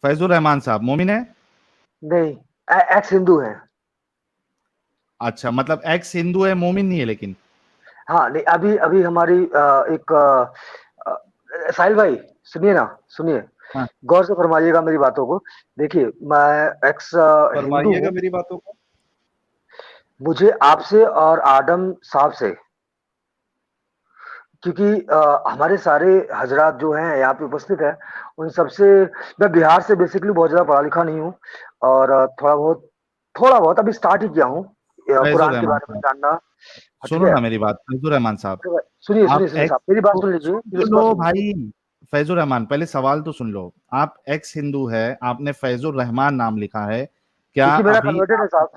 फैजुर रहमान साहब मोमिन है? नहीं, एक्स हिंदू है। अच्छा, मतलब एक्स हिंदू है, मोमिन नहीं है लेकिन। हाँ नहीं, अभी अभी हमारी एक साहिल भाई, सुनिए ना, सुनिए, हाँ, गौर से फरमाइएगा मेरी बातों को। देखिए, मैं एक्स हिंदू फरमाइएगा हूँ। मेरी बातों को। मुझे आपसे और आदम साहब से, क्योंकि हमारे सारे हजरात जो हैं यहाँ पे उपस्थित हैं, उन सबसे, मैं बिहार से बेसिकली बहुत ज़्यादा पढ़ा लिखा नहीं हूँ, और थोड़ा बहुत अभी स्टार्ट ही किया हूँ फैजुर कुरान के रहमान बारे में साहब, जानना। हाँ, ठीक सुनो है। ना मेरी बात, फैजुर रहमान साहब। सुनिए सुनिए आप सुनिए एक्स साहब, मेरी बात तो सुन लीजिए, सुन बात लो सुन लीजिए। भाई। फैजुर रहमान, पहले सवाल तो सुन लो। आप एक्स हिंदू है, आपने फैजुर रहमान नाम लिखा है, क्या क्योंकि मेरा अभी कन्वर्टेड है आप? साहब।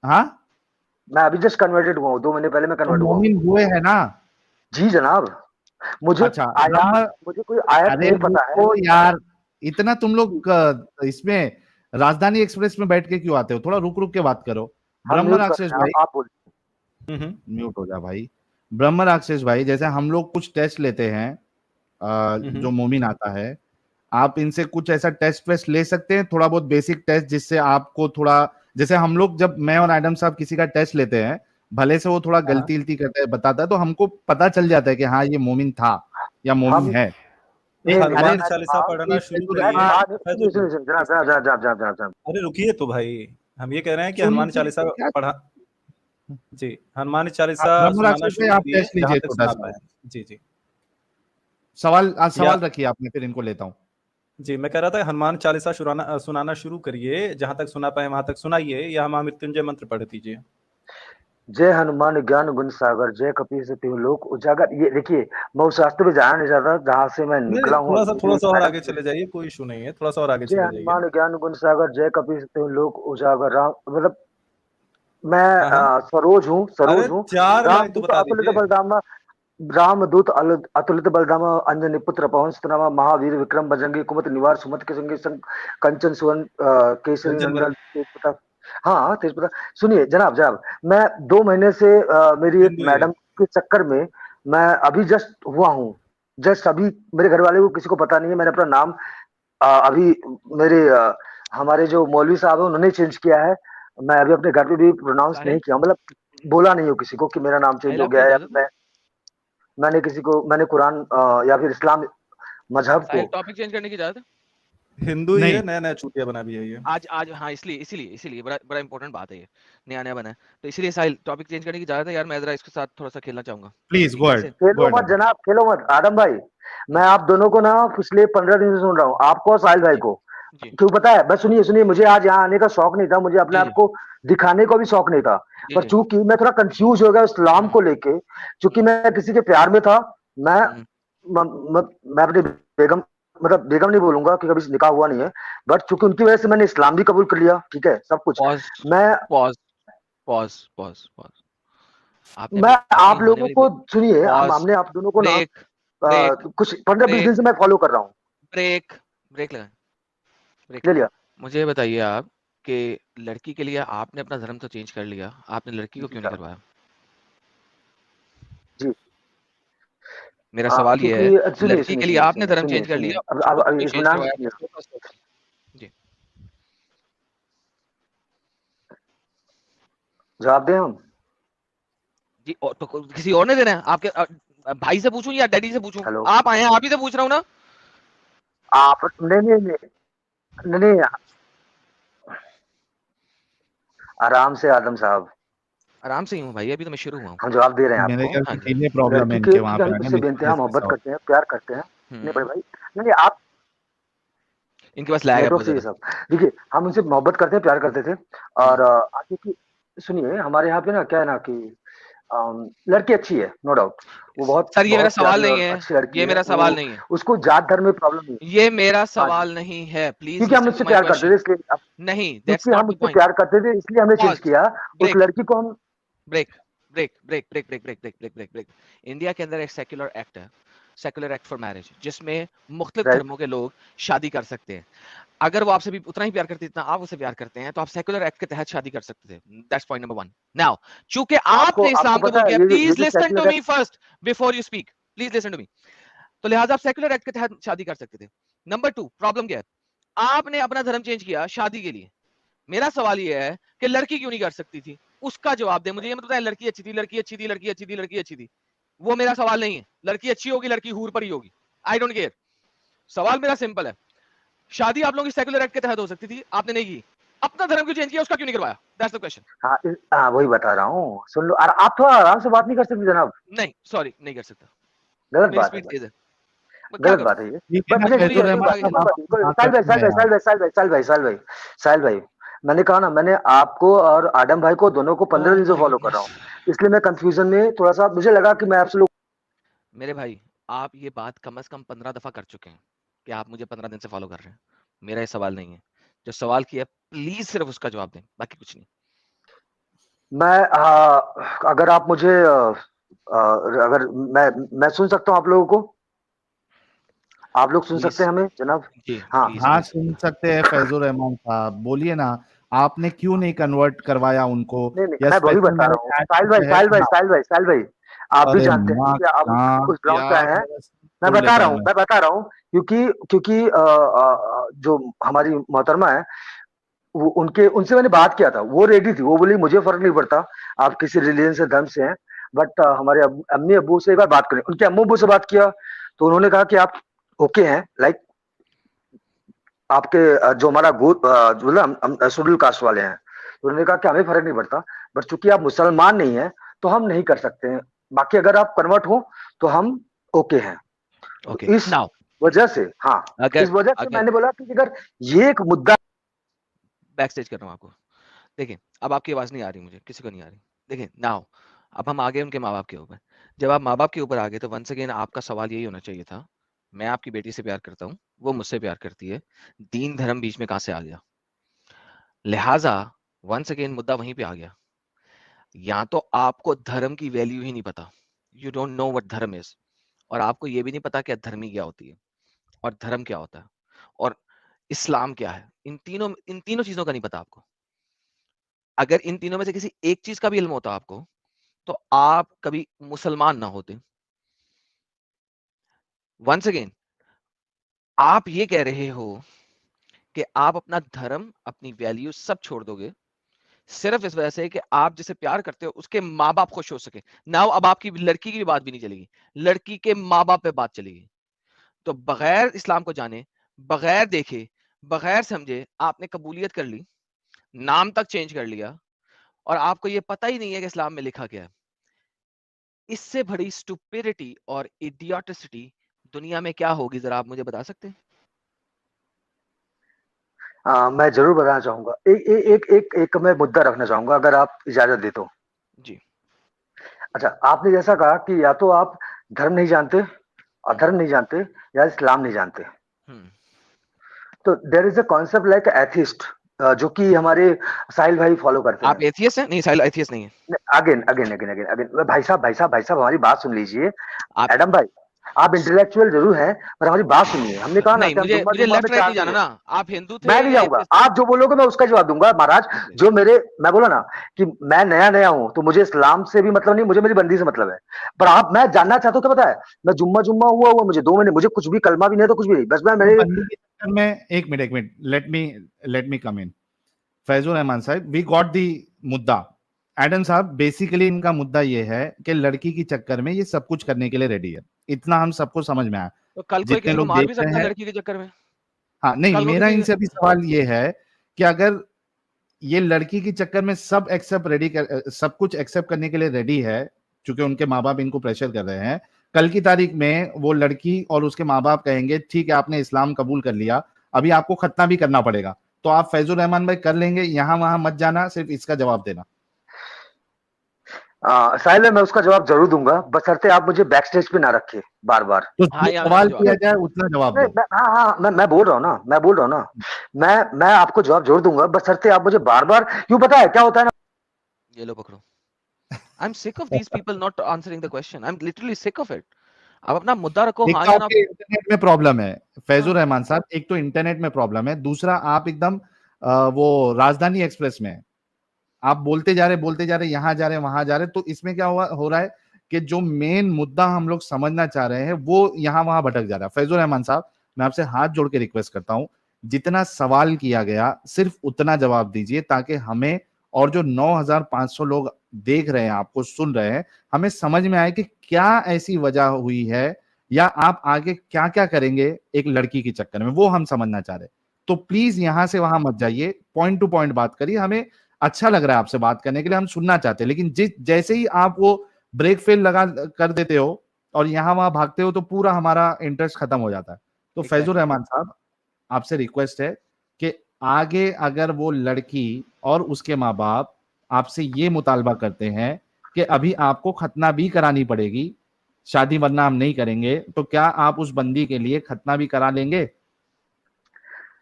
हाँ, मैं अभी जस्ट कन्वर्टेड हुआ हूँ, 2 महीने पहले मैं तो कन्वर्ट हुआ हूँ। मोमिन हुए है ना? जी जनाब। मुझे अच्छा, आयात, ब्रह्म। मुझे कोई आयत अरे नहीं पता है। रुको यार, इतना तुम लोग इसमें राजधानी एक्सप्रेस में बैठ के क्यों आते हो? थोड़ा रुक रुक के बात करो। हम ब्रह्म म्यूट कर राक्षस रहे हैं, भाई, आप बोलिए। म्यूट हो जा भाई। ब्रह्म राक्षस भाई, जैसे हम लोग कुछ टेस्ट लेते हैं, जो मोमिन आता है, आप इनसे कुछ ऐसा टेस्ट वेस्ट ले सकते हैं, थोड़ा बहुत बेसिक टेस्ट, जिससे आपको थोड़ा, जैसे हम लोग जब मैं और एडम साहब किसी का टेस्ट लेते हैं, भले से वो थोड़ा हाँ, गलती गलती करता है, बताता है, तो हमको पता चल जाता है कि हाँ ये मोमिन था या मोमिन हम है। नहीं नहीं, अरे हनुमान मैं चालीसा था, पढ़ना शुरू फैजुर मैं करिए। था रहमान, नहीं, सुनिए फैजुल सुनिए भाई, सुनिए, जनाब जनाब जनाब जनाब जनाब जनाब जनाब। अरे रुकिए तो भाई, हम ये कह रहे हैं कि सुन हनुमान चालीसा क्या? पढ़ा। जी, हनुमान आप चालीसा ब्रह्म सुनाना राक्षस से शुरू आप करिए टेस्ट जहां लीजिए तक छोटा सुना सा। पाए। जी जी। सवाल, आज या सवाल रखिए आपने, फिर इनको लेता हूँ। जी, मैं कह रहा था हनुमान चालीसा सुनाना शुरू करिए, जहां तक सुना पाए वहां तक सुनाइए, या महामृत्युंजय मंत्र पढ़ दीजिए। जय हनुमान ज्ञान गुण सागर, जय कपीस तिहु लोक उजागर। ये देखिए, मैं उस रास्ते पे जाना नहीं चाहता जहाँ से मैं नहीं निकला नहीं, हूँ, अभी थोड़ा मेरी सा और मैडम आगे से। चले जाइए, कोई इशू नहीं है, थोड़ा सा और आगे जय चले जाइए। हनुमान ज्ञान गुण सागर, जय कपीस तिहु लोक उजागर। राम, मतलब मैं हाँ हाँ, सरोज हूँ, अरे सरोज हूँ। 4 लाइन तो रामदूत बता अतुलित दीजिए। बलधामा, रामदूत अतुलित बलधामा, अंजनी पुत्र पवन सुतनामा, महावीर विक्रम बजरंगी, कुमति निवार सुमति के संगी संग, कंचन सुवन केसरी कंचन नंदन बरन तेज प्रताप। हाँ, तेज प्रताप। सुनिए जनाब, जनाब, मैं 2 महीने से मेरी एक हिंदू ही है। मैडम के चक्कर में मैं अभी जस्ट हुआ हूँ। जस्ट अभी मेरे घर वाले को किसी को पता नहीं है, मैंने अपना नाम अभी मेरे हमारे जो मौलवी साहब है उन्होंने चेंज किया है। मैं अभी अपने घर पे भी प्रोनाउंस नहीं साहिल, किया, मतलब बोला नहीं हो किसी को कि मेरा नाम चेंज साहिल हो आपको गया है, या इजाजत है? मैंने किसी को, मैंने कुरान या फिर इस्लाम मजहब को। साहिल, टॉपिक चेंज करने की इजाजत है? हिंदू ही है, नहीं, नया नया चूतिया बना भी है ये। आज आज हाँ, इसलिए इसलिए इसलिए बड़ा बड़ा इंपॉर्टेंट बात है ये, नया नया बना है, तो इसलिए साहिल टॉपिक चेंज करने की इजाजत है यार। मैं जरा इसके साथ थोड़ा सा खेलना चाहूंगा। प्लीज गो अहेड, कैसे? गो खेलो मत अहेड। जनाब, खेलो मत आदम भाई। मैं आप दोनों को ना पिछले 15 दिन से सुन रहा हूँ, आपको और साहिल भाई जी को। जी क्यों पता है? बस सुनिए सुनिए, मुझे आज यहाँ आने का शौक नहीं था, मुझे अपने जी आप जी को दिखाने को भी शौक नहीं था। जी पर जी। चूंकि मैं थोड़ा कंफ्यूज हो गया इस्लाम को लेके, चूंकि मैं किसी के प्यार में था। मैं हम्म, मैं अपनी बेगम, मतलब बेगम नहीं बोलूंगा कि कभी निकाह हुआ नहीं है, बट चूंकि उनकी वजह से मैंने इस्लाम भी कबूल कर लिया, ठीक है, सब कुछ। पॉज मैं पॉज पॉज पॉज पॉज। आपने मैं अपनी आप होने लोगों वाली को सुनिए, पॉज, हमने आप दोनों को ना ब्रेक ब्रेक कुछ 15-20 दिन ब्रेक से मैं फॉलो कर रहा हूँ। ब्रेक ब्रेक लगा, ब्रेक ले लगा। लिया। मुझे ये बताइए आप कि लड़की के लिए आपने अपना धर्म तो चेंज कर लिया, आपने लड़की को जी क्यों नहीं साहब। करवाया? जी। मेरा सवाल ये है, क्योंकि सुनिए लड़की सुनिए के लिए सुनिए आपने सुनिए धर्म सुनिए चेंज कर सुनिए, लिया, अब उसको क्यों नहीं चेंज इत्मीनान करवाया? सुनिए। जी, जवाब दें हम? जी, और तो किसी और ने देना है? आपके भाई से पूछूं या डैडी से पूछूं? हेलो। आप आए हैं, आप ही से पूछ रहा हूँ ना। आप नहीं नहीं नहीं नहीं नहीं, आराम से आदम साहब, आराम से ही हूँ भाई, अभी तो मैं शुरू हुआ हूँ। हम जवाब दे रहे हैं मेरे आपको। ख्याल हाँ से जी। सीनियर प्रॉब्लम है लड़की के, इनके वहां क्योंकि पे, हम है ना, इससे बेइंतहा मिसमैच मोहब्बत ऐसा करते होता हैं, प्यार करते हैं। नहीं बड़े हम्म, भाई, नहीं नहीं, आप इनके पास लैग है नेटवर्क बहुत से ये ज्यादा। सब। देखिए, हम उनसे मोहब्बत करते हैं, प्यार करते थे। और हम्म, क्योंकि सुनिए, हमारे यहाँ पे ना क्या है ना कि लड़की अच्छी है, नो डाउट। वो बहुत सर ये मेरा बहुत सवाल प्यारी नहीं और है, अच्छी लड़की ये है मेरा वो। सवाल नहीं है, उसको जात धर्म में प्रॉब्लम नहीं है। ये मेरा हाँ जी, सवाल नहीं है। प्लीज क्योंकि हम लिसन टू उससे माय प्यार करते थे क्वेश्चन। इसलिए, नहीं, दैट्स क्योंकि नॉट हम द उससे पॉइंट। प्यार करते थे इसलिए हमने चेंज पॉज, किया। उस ब्रेक लड़की को हम। Break break break break break break break break break break. India के अंदर एक सेक्युलर एक्ट है, सेक्युलर एक्ट फॉर मैरिज, जिसमें मुख्तलिफ राइट। धर्मों के लोग शादी कर सकते हैं। अगर वो आपसे भी उतना ही प्यार करती है जितना आप उसे प्यार करते हैं, तो आप सेक्युलर एक्ट के तहत शादी कर सकते थे। That's point number 1। नाउ, चूंकि आपको आपने आपको इस्लाम पता कबूल है, किया, ये प्लीज जो listen to secular. Me first before you speak, please listen to me. तो लिहाजा आप सेक्युलर एक्ट के तहत शादी कर सकते थे। नंबर 2, प्रॉब्लम क्या है? आपने अपना धर्म चेंज किया शादी के लिए। मेरा सवाल ये है कि लड़की क्यों नहीं कर सकती थी, उसका जवाब दे मुझे। ये मत बताए लड़की अच्छी थी, लड़की अच्छी थी, लड़की अच्छी थी, लड़की अच्छी थी, वो मेरा सवाल नहीं है। लड़की अच्छी होगी, लड़की हूर पर ही होगी, आई डोंट केयर। सवाल मेरा सिंपल है, शादी आप लोगों की सेकुलर एक्ट के तहत हो सकती थी, आपने नहीं की, अपना धर्म क्यों चेंज किया, उसका क्यों नहीं करवाया? That's the question. हाँ वही बता रहा हूँ, सुन लो। आप थोड़ा आराम से बात नहीं कर सकते जनाब? नहीं सॉरी, नहीं कर सकता, गलत मेरी बात है, स्पीड तेज है, गलत बात है ये। साहिल भाई, मैंने कहा ना, मैंने आपको और आदम भाई को दोनों को 15 दिन से फॉलो कर रहा हूँ, इसलिए मैं कंफ्यूजन में थोड़ा सा, मुझे लगा कि मैं आपसे लोग। मेरे भाई आप ये बात कम से कम 15 दफा कर चुके हैं कि आप मुझे 15 दिन से फॉलो कर रहे हैं। मेरा ये सवाल नहीं है, जो सवाल किया प्लीज सिर्फ उसका जवाब दें, बाकी कुछ नहीं। अगर आप मुझे अगर मैं सुन सकता हूँ आप लोगों को, आप लोग सुन सकते हैं हमें जनाब? हाँ हाँ सुन सकते हैं फैजुर रहमान साहब, बोलिए ना, आपने क्यों नहीं कन्वर्ट करवाया उनको? नहीं, मैं वही बता रहा हूँ साहिल भाई, आप भी जानते हैं कि आप उस ग्राउंड पे आए हैं। मैं बता रहा हूँ क्योंकि जो हमारी मोहतरमा है, वो उनसे मैंने बात किया था, वो रेडी थी, वो बोली मुझे फर्क नहीं पड़ता आप किसी रिलीजन से, धर्म से हैं, बट हमारे अम्मी अब्बू से एक बार बात करें। उनके अम्मू अब्बू से बात किया तो उन्होंने कहा कि आप ओके हैं, लाइक आपके जो हमारा हम शेड्यूल कास्ट वाले हैं, तो उन्होंने कहा कि हमें फर्क नहीं पड़ता, बट चूंकि आप मुसलमान नहीं है तो हम नहीं कर सकते हैं, बाकी अगर आप कन्वर्ट हो तो हम ओके हैं। Okay. इस वजह से, हाँ, इस वजह से मैंने बोला कि अगर ये एक मुद्दा, बैक स्टेज कर रहा हूँ आपको। देखिए अब आपकी आवाज नहीं आ रही, मुझे किसी को नहीं आ रही। देखिए नाउ अब हम आ गए उनके माँ बाप के ऊपर। जब आप माँ बाप के ऊपर आ गए तो वंस अगेन आपका सवाल यही होना चाहिए था, मैं आपकी बेटी से प्यार करता हूँ, वो मुझसे प्यार करती है, दीन धर्म बीच में कहाँ से आ गया? लिहाजा वंस अगेन मुद्दा वहीं पे आ गया, या तो आपको धर्म की वैल्यू ही नहीं पता, यू डोंट नो व्हाट धर्म इज, और आपको ये भी नहीं पता कि अधर्मी क्या होती है और धर्म क्या होता है और इस्लाम क्या है, इन तीनों चीजों का नहीं पता आपको। अगर इन तीनों में से किसी एक चीज का भी इल्म होता आपको तो आप कभी मुसलमान ना होते। वंस अगेन आप ये कह रहे हो कि आप अपना धर्म, अपनी वैल्यू सब छोड़ दोगे सिर्फ इस वजह से कि आप जिसे प्यार करते हो उसके माँ बाप खुश हो सके। नाउ अब आपकी लड़की की बात भी नहीं चलेगी, लड़की के माँ बाप पे बात चलेगी। तो बगैर इस्लाम को जाने, बगैर देखे, बगैर समझे आपने कबूलियत कर ली, नाम तक चेंज कर लिया, और आपको ये पता ही नहीं है कि इस्लाम में लिखा क्या है। इससे बड़ी स्टुपिडिटी और इडियोटिसिटी दुनिया में क्या होगी, जरा आप मुझे बता सकते हैं? मैं जरूर बताना चाहूंगा। एक मैं मुद्दा रखना चाहूंगा, अगर आप इजाजत दे तो। जी। अच्छा, आपने जैसा कहा कि या तो आप धर्म नहीं जानते, अधर्म नहीं जानते, या इस्लाम नहीं जानते। तो there is a concept like atheist, जो कि हमारे साहिल भाई फॉलो करते हैं। आप एथियस्ट हैं? नहीं, साहिल एथियस्ट नहीं है। Again again again again again भाई साहब हमारी बात सुन लीजिए। एडम भाई, आप इंटेलेक्चुअल जरूर हैं, पर हमारी बात सुनिए। हमने कहा ना नहीं, मुझे लेफ्ट राइट नहीं जाना ना। आप हिंदू थे, मैं नहीं जाऊंगा, आप जो बोलोगे मैं उसका जवाब दूंगा महाराज। जो मैं बोला ना कि मैं नया हूं, तो मुझे इस्लाम से भी मतलब नहीं, मुझे मेरी बंदी से मतलब है। पर मैं जानना चाहता हूँ, क्या पता है, मैं जुम्मा हुआ मुझे 2 महीने, मुझे कुछ भी कलमा भी नहीं तो कुछ भी नहीं, बस मैं मेरे में एक मिनट लेट मी कम इन। फैजुर रहमान साहब, वी गॉट दी मुद्दा। एडम साहब, बेसिकली इनका मुद्दा ये है कि लड़की की चक्कर में ये सब कुछ करने के लिए रेडी है, इतना हम सबको समझ में आया। तो कल कोई किसी को मार भी सकता है लड़की के चक्कर में। हाँ, नहीं, मेरा इनसे भी सवाल ये है कि अगर ये लड़की के चक्कर में सब कुछ एक्सेप्ट करने के लिए रेडी है, क्योंकि उनके माँ बाप इनको प्रेशर कर रहे हैं, कल की तारीख में वो लड़की और उसके माँ बाप कहेंगे ठीक है आपने इस्लाम कबूल कर लिया, अभी आपको खतना भी करना पड़ेगा, तो आप फैजुर रहमान भाई कर लेंगे? यहाँ वहां मत जाना, सिर्फ इसका जवाब देना। साहिल, मैं उसका जवाब जरूर दूंगा, बशर्ते आप मुझे बैक स्टेज पे ना रखे बार बार। तो सवाल किया जाए उतना जवाब दो। मैं बोल रहा हूँ ना, मैं आपको जवाब जरूर दूंगा, बशर्ते आप मुझे बार बार, क्यों पता है क्या होता है ना, ये लो पकड़ो। I'm sick of these people not answering the question. I'm literally sick of it. आप अपना मुद्दा रखो। एक तो आपके इंटरनेट में प्रॉब्लम है फैजुर रहमान साहब, एक तो इंटरनेट में प्रॉब्लम है, दूसरा आप एकदम वो राजधानी एक्सप्रेस में आप बोलते जा रहे, यहाँ जा रहे वहां जा रहे, तो इसमें क्या हो रहा है कि जो मेन मुद्दा हम लोग समझना चाह रहे हैं वो यहाँ वहां भटक जा रहा है। फैजुर रहमान साहब, मैं आपसे हाथ जोड़ के रिक्वेस्ट करता हूँ, जितना सवाल किया गया सिर्फ उतना जवाब दीजिए, ताकि हमें और जो 9,500 लोग देख रहे हैं, आपको सुन रहे हैं, हमें समझ में आए कि क्या ऐसी वजह हुई है, या आप आगे क्या क्या करेंगे एक लड़की के चक्कर में, वो हम समझना चाह रहे हैं। तो प्लीज यहां से वहां मत जाइए, पॉइंट टू पॉइंट बात करिए। हमें अच्छा लग रहा है आपसे बात करने के लिए, हम सुनना चाहते हैं, लेकिन जैसे ही आप वो ब्रेक फेल लगा कर देते हो और यहाँ वहां भागते हो, तो पूरा हमारा इंटरेस्ट खत्म हो जाता है। तो फैजुर रहमान साहब, आपसे रिक्वेस्ट है कि आगे अगर वो लड़की और उसके माँ बाप आपसे ये मुतालबा करते हैं कि अभी आपको खतना भी करानी पड़ेगी, शादी वरना हम नहीं करेंगे, तो क्या आप उस बंदी के लिए खतना भी करा लेंगे?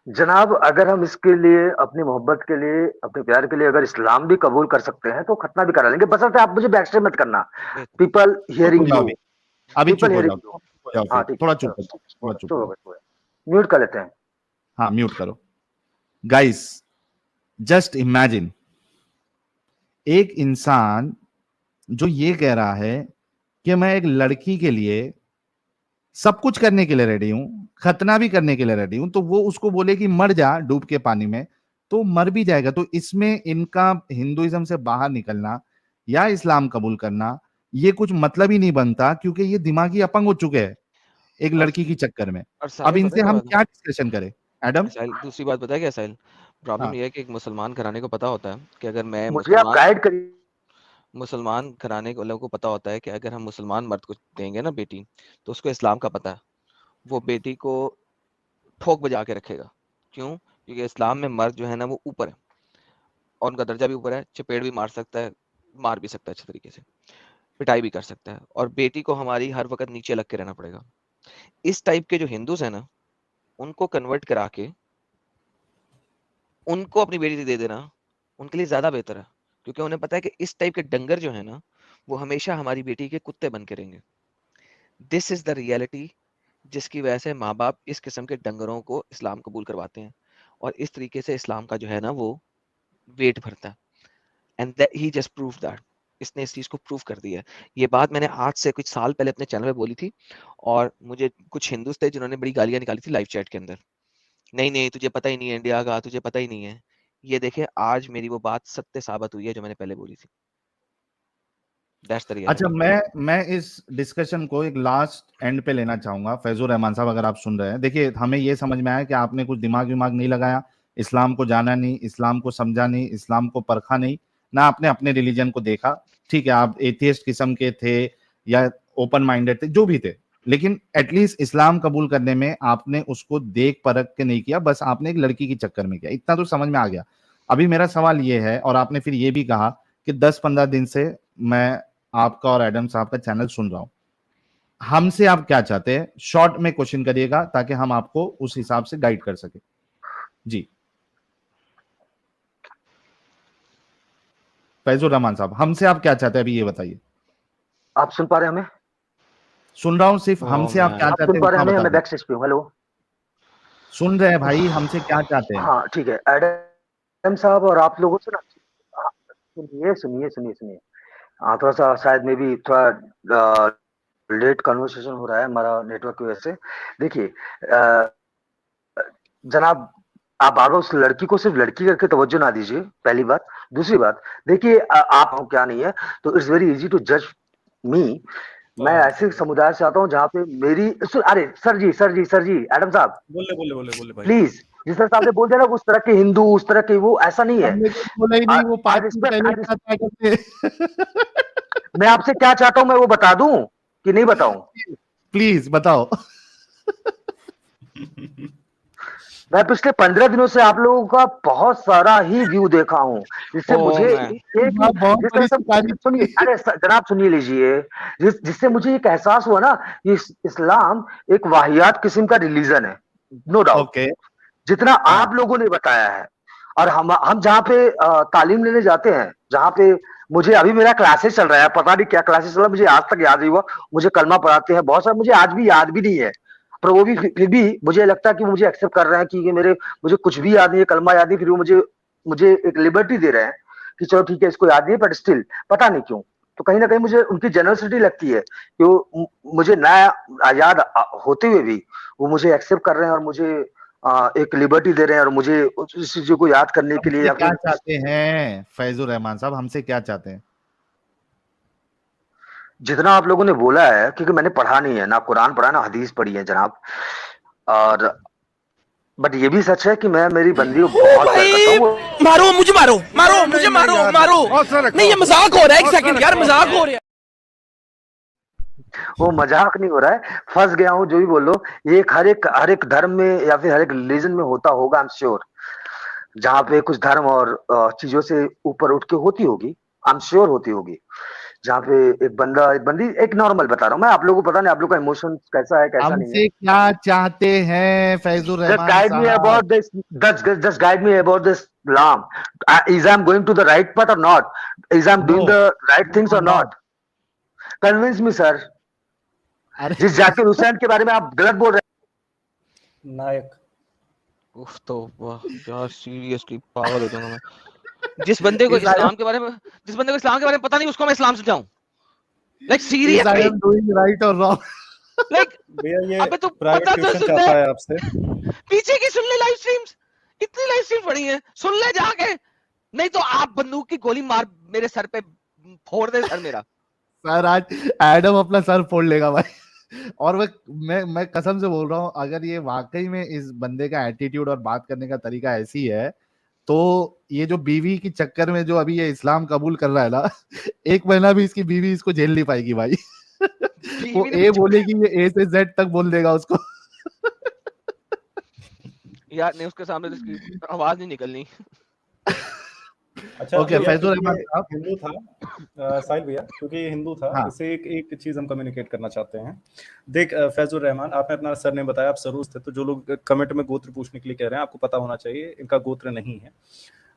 जनाब, अगर हम इसके लिए अपनी मोहब्बत के लिए, अपने प्यार के लिए अगर इस्लाम भी कबूल कर सकते हैं तो खतना भी करा लेंगे, बशर्ते आप मुझे बैक स्टेप मत करना। पीपल हियरिंग यू, अभी चुप पीपल हो जाओ, हियरिंग यू। हो जाओ, हाँ फिर ठीक थोड़ा है, चुप हो जाओ, थोड़ा चुप हो जाओ। म्यूट कर लेते हैं। हाँ, म्यूट करो। गाइस, जस्ट इमेजिन एक इंसान जो ये कह रहा है कि मैं एक लड़की के लिए सब कुछ करने के लिए रेडी हूं, खतना भी करने के लिए रेडी हूं, तो वो उसको बोले कि मर जा डूब के पानी में, तो मर भी जाएगा। तो इसमें इनका हिंदुइज्म से बाहर निकलना या इस्लाम कबूल करना ये कुछ मतलब ही नहीं बनता, क्योंकि ये दिमागी अपंग हो चुके हैं एक लड़की की चक्कर में। और अब साहिल पता इनसे है क्या हम बात है? क्या डिस्कशन करें एडम? साहिल, दूसरी बात पता है क्या साहिल? प्रॉब्लम हाँ, ये है कि एक मुसलमान घराने को पता होता है कि अगर मैं मुझे आप गाइड करिए। मुसलमान घराने को लोगों को पता होता है कि अगर हम मुसलमान मर्द को देंगे ना बेटी, तो उसको इस्लाम का पता है। वो बेटी को ठोक बजा के रखेगा। क्यों? क्योंकि इस्लाम में मर्द जो है ना वो ऊपर है, और उनका दर्जा भी ऊपर है, चपेट भी मार सकता है, मार भी सकता है अच्छे तरीके से, पिटाई भी कर सकता है, और बेटी को हमारी हर वक्त नीचे लग के रहना पड़ेगा। इस टाइप के जो हिंदूज है ना, उनको कन्वर्ट करा के उनको अपनी बेटी दे देना उनके लिए ज्यादा बेहतर है, क्योंकि उन्हें पता है कि इस टाइप के डंगर जो है ना, वो हमेशा हमारी बेटी के कुत्ते बन के रहेंगे। दिस इज द रियलिटी, जिसकी वजह से माँ बाप इस किस्म के डंगरों को इस्लाम कबूल करवाते हैं, और इस तरीके से इस्लाम का जो है ना वो वेट भरता है। And he just prove that, इसने इस चीज को प्रूव कर दिया है। ये बात मैंने आज से कुछ साल पहले अपने चैनल पे बोली थी, और मुझे कुछ हिंदूज थे जिन्होंने बड़ी गालियां निकाली थी लाइव चैट के अंदर। नहीं नहीं, तुझे पता ही नहीं है इंडिया का, तुझे पता ही नहीं है। ये देखे, आज मेरी वो बात सत्य साबित हुई है जो मैंने पहले बोली थी। दैट्स द अच्छा, रियलिटी। मैं इस डिस्कशन को एक लास्ट एंड पे लेना चाहूंगा। फैजुर रहमान साहब, अगर आप सुन रहे हैं, देखिए हमें ये समझ में आया कि आपने कुछ दिमाग विमाग नहीं लगाया, इस्लाम को जाना नहीं, इस्लाम को समझा नहीं, इस्लाम को परखा नहीं, ना आपने अपने रिलीजन को देखा। ठीक है, आप एथियस्ट किस्म के थे या ओपन माइंडेड थे, जो भी थे, लेकिन एटलीस्ट इस्लाम कबूल करने में आपने उसको देख परख के नहीं किया, बस आपने एक लड़की के चक्कर में किया। इतना तो समझ में आ गया। अभी मेरा सवाल ये है, और आपने फिर ये भी कहा कि 10-15 दिन से मैं आपका और एडम साहब का चैनल सुन रहा हूं, हमसे आप क्या चाहते हैं? शॉर्ट में क्वेश्चन करिएगा ताकि हम आपको उस हिसाब से गाइड कर सके। जी फैजुर रहमान साहब, हमसे आप क्या चाहते हैं, अभी ये बताइए। आप सुन पा रहे हैं हमें? सुन रहा हूं, सिर्फ हमसे आप क्या आप चाहते सुन हैं पा रहे उतना हैं हमें? बता मैं दीजिए। बैक स्टेज पे हूँ। हेलो। सुन रहे हैं भाई, हमसे क्या चाहते हैं? हाँ ठीक है एडम साहब, और आप लोगों से ना, हाँ, सुनिए सुनिए सुनिए सुनिए। हाँ, थोड़ा सा शायद में भी थोड़ा लेट कन्वर्सेशन हो रहा है हमारा नेटवर्क की वजह से। देखिए जनाब, आप बार बार उस लड़की को सिर्फ लड़की करके तवज्जो ना दीजिए, पहली बात। दूसरी बात, देखिए आप हो क्या नहीं है, तो इट्स वेरी इजी टू जज मी। मैं ऐसे समुदाय से आता हूँ जहाँ पे मेरी अरे सर जी एडम साहब, बोले बोले बोले बोले भाई। प्लीज। जिस तरह से आपने बोल दिया ना, उस तरह के हिंदू, उस तरह के वो, ऐसा नहीं है। हमने कुछ बोला ही नहीं, वो आई 5 दिन रिस्पेक्ट, पहले क्या करते। मैं आपसे क्या चाहता हूं मैं वो बता दूं कि नहीं बताऊं? प्लीज बताओ। मैं पिछले 15 दिनों से आप लोगों का बहुत सारा ही व्यू देखा हूं, जिससे मुझे बहुत जिस तरह बड़ी से, शिकारी। सुनिए, अरे जनाब सुनिए लीजिए, जिससे मुझे एक एहसास हुआ ना कि इस्लाम एक वाहियात किस्म का रिलीजन है, नो डाउट, ओके, जितना आप लोगों ने बताया है। और हम जहाँ पे तालीम लेने जाते हैं, जहाँ पे मुझे अभी मेरा क्लासेस चल रहा है, पता नहीं क्या क्लासेस चल रहा है, मुझे आज तक याद नहीं हुआ। मुझे कलमा पढ़ाते हैं बहुत सारा, मुझे आज भी याद भी नहीं है, पर वो भी फिर भी मुझे लगता है कि मुझे एक्सेप्ट कर रहे हैं कि मुझे कुछ भी याद नहीं है, कलमा याद नहीं, फिर वो मुझे मुझे एक लिबर्टी दे रहे हैं कि चलो ठीक है इसको याद नहीं है, बट स्टिल पता नहीं क्यों, तो कहीं ना कहीं मुझे उनकी जेनरसिटी लगती है कि वो मुझे नया याद होते हुए भी वो मुझे एक्सेप्ट कर रहे हैं, और मुझे एक लिबर्टी दे रहे हैं और मुझे उस चीजों को याद करने के लिए, या क्या फिर चाहते हैं फैजुर रहमान साहब, हमसे क्या चाहते हैं? जितना आप लोगों ने बोला है, क्योंकि मैंने पढ़ा नहीं है, ना कुरान पढ़ा ना हदीस पढ़ी है जनाब, और बट ये भी सच है कि मैं मेरी बंदी को बहुत प्यार करता हूँ। मारो मुझे, मारो मारो मुझे, मारो मारो, नहीं ये मजाक हो रहा है, एक सेकंड यार, मजाक हो रहा है। वो मजाक नहीं हो रहा है, फंस गया हूँ, जो भी बोल लो। ये हर एक धर्म में या फिर हर एक रिलीजन में होता होगा, आई एम श्योर। जहाँ पे कुछ धर्म और चीजों से ऊपर उठ के होती होगी, आई एम श्योर होती होगी। जहाँ पे एक बंदा, एक बंदी, एक नॉर्मल बता रहा हूँ मैं, आप लोगों को पता नहीं आप लोग का इमोशन कैसा है कैसा नहीं है। हमसे क्या चाहते हैं फैजुर रहमान साहब? Just guide me about this. Just guide me about this Islam. Is I'm going to the right path or not? Is I'm doing the right things or not? Convince me, sir. जिस जाकिर हुसैन के बारे में आप गलत बोल रहे हैं। नायक, उफ, तो वाह यार, सीरियसली पागल हो जाऊंगा मैं। जिस बंदे को इस्लाम के बारे में पता नहीं, उसको मैं इस्लाम समझाऊं? लाइक सीरियसली, डूइंग राइट और रॉन्ग? लाइक भैया ये अबे तो प्राइवेट पता तो ट्यूशन सुन चाहता ले, है आपसे। पीछे की सुन ले लाइव स्ट्रीम्स, इतनी लाइव स्ट्रीम पड़ी है, सुन ले जाके, नहीं तो आप बंदूक की गोली मार मेरे सर पे फोड़ दे सर मेरा। सर आज एडम अपना सर फोड़ लेगा भाई। और मैं कसम से बोल रहा हूँ, अगर ये वाकई में इस बंदे का एटीट्यूड और बात करने का तरीका ऐसी है, तो ये जो बीवी की चक्कर में जो अभी ये इस्लाम कबूल कर रहा है ना, 1 महीना भी इसकी बीवी इसको झेल नहीं पाएगी भाई। वो ए बोलेगी, ये ए से जेड तक बोल देगा उसको। यार नहीं, उसके सामने इसकी आवाज नहीं निकलनी। अच्छा ओके, फैजुर रहमान साहब हिंदू था साहिल भैया, क्योंकि ये हिंदू था, हाँ। इसे एक चीज हम कम्युनिकेट करना चाहते हैं। देख फैजुर रहमान, आपने अपना सरनेम बताया, आप सरूज थे, तो जो लोग कमेंट में गोत्र पूछने के लिए कह रहे हैं, आपको पता होना चाहिए इनका गोत्र नहीं है।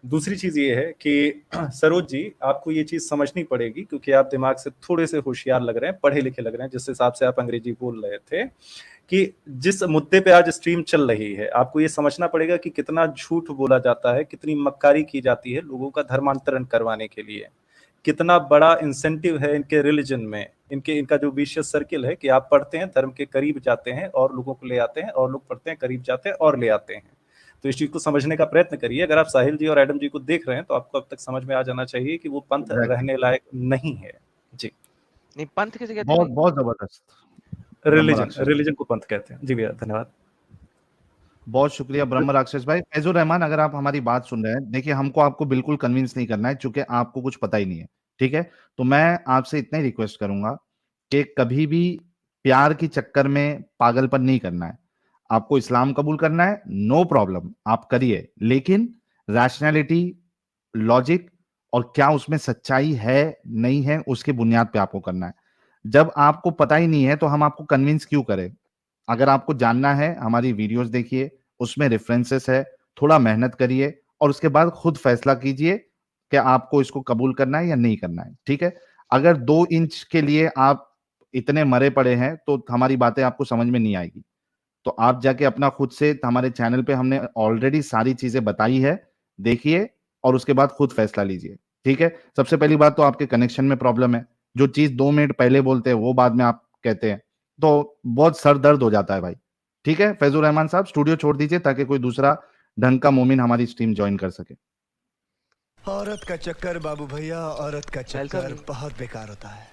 दूसरी चीज ये है कि सरोज जी, आपको ये चीज समझनी पड़ेगी, क्योंकि आप दिमाग से थोड़े से होशियार लग रहे हैं, पढ़े लिखे लग रहे हैं, जिस हिसाब से आप अंग्रेजी बोल रहे थे, कि जिस मुद्दे पे आज स्ट्रीम चल रही है, आपको ये समझना पड़ेगा कि कितना झूठ बोला जाता है, कितनी मक्कारी की जाती है लोगों का धर्मांतरण करवाने के लिए, कितना बड़ा इंसेंटिव है इनके रिलीजन में, इनका जो विशियस सर्किल है कि आप पढ़ते हैं, धर्म के करीब जाते हैं और लोगों को ले आते हैं, और लोग पढ़ते हैं, करीब जाते हैं और ले आते हैं। तो इस चीज को समझने का प्रयत्न करिए। अगर आप साहिल जी और एडम जी को देख रहे हैं, तो आपको अब तक समझ में आ जाना चाहिए कि वो पंथ रहने लायक नहीं है। जी नहीं, पंथ किसे कहते हैं? बहुत जबरदस्त, रिलीजन को पंथ कहते हैं। जी भैया धन्यवाद, बहुत शुक्रिया ब्रह्म राक्षस भाई। फैजुर रहमान, अगर आप हमारी बात सुन रहे हैं, देखिए हमको आपको बिल्कुल कन्विंस नहीं करना है, क्योंकि आपको कुछ पता ही नहीं है, ठीक है? तो मैं आपसे इतना ही रिक्वेस्ट करूंगा कि कभी भी प्यार की चक्कर में पागलपन नहीं करना है। आपको इस्लाम कबूल करना है, नो प्रॉब्लम, आप करिए, लेकिन रैशनैलिटी, लॉजिक और क्या उसमें सच्चाई है नहीं है, उसके बुनियाद पे आपको करना है। जब आपको पता ही नहीं है तो हम आपको कन्विंस क्यों करें? अगर आपको जानना है, हमारी वीडियोस देखिए, उसमें रेफरेंसेस है, थोड़ा मेहनत करिए और उसके बाद खुद फैसला कीजिए कि आपको इसको कबूल करना है या नहीं करना है, ठीक है? अगर 2 इंच के लिए आप इतने मरे पड़े हैं, तो हमारी बातें आपको समझ में नहीं आएगी। तो आप जाके अपना खुद से, हमारे चैनल पे हमने ऑलरेडी सारी चीजें बताई है, देखिए और उसके बाद खुद फैसला लीजिए, ठीक है? सबसे पहली बात तो आपके कनेक्शन में प्रॉब्लम है। जो चीज 2 मिनट पहले बोलते हैं वो बाद में आप कहते हैं, तो बहुत सर दर्द हो जाता है भाई, ठीक है? फैजुर रहमान साहब, स्टूडियो छोड़ दीजिए ताकि कोई दूसरा ढंग का मोमिन हमारी स्ट्रीम ज्वाइन कर सके। औरत का चक्कर बाबू भैया, औरत का चक्कर बहुत बेकार होता है।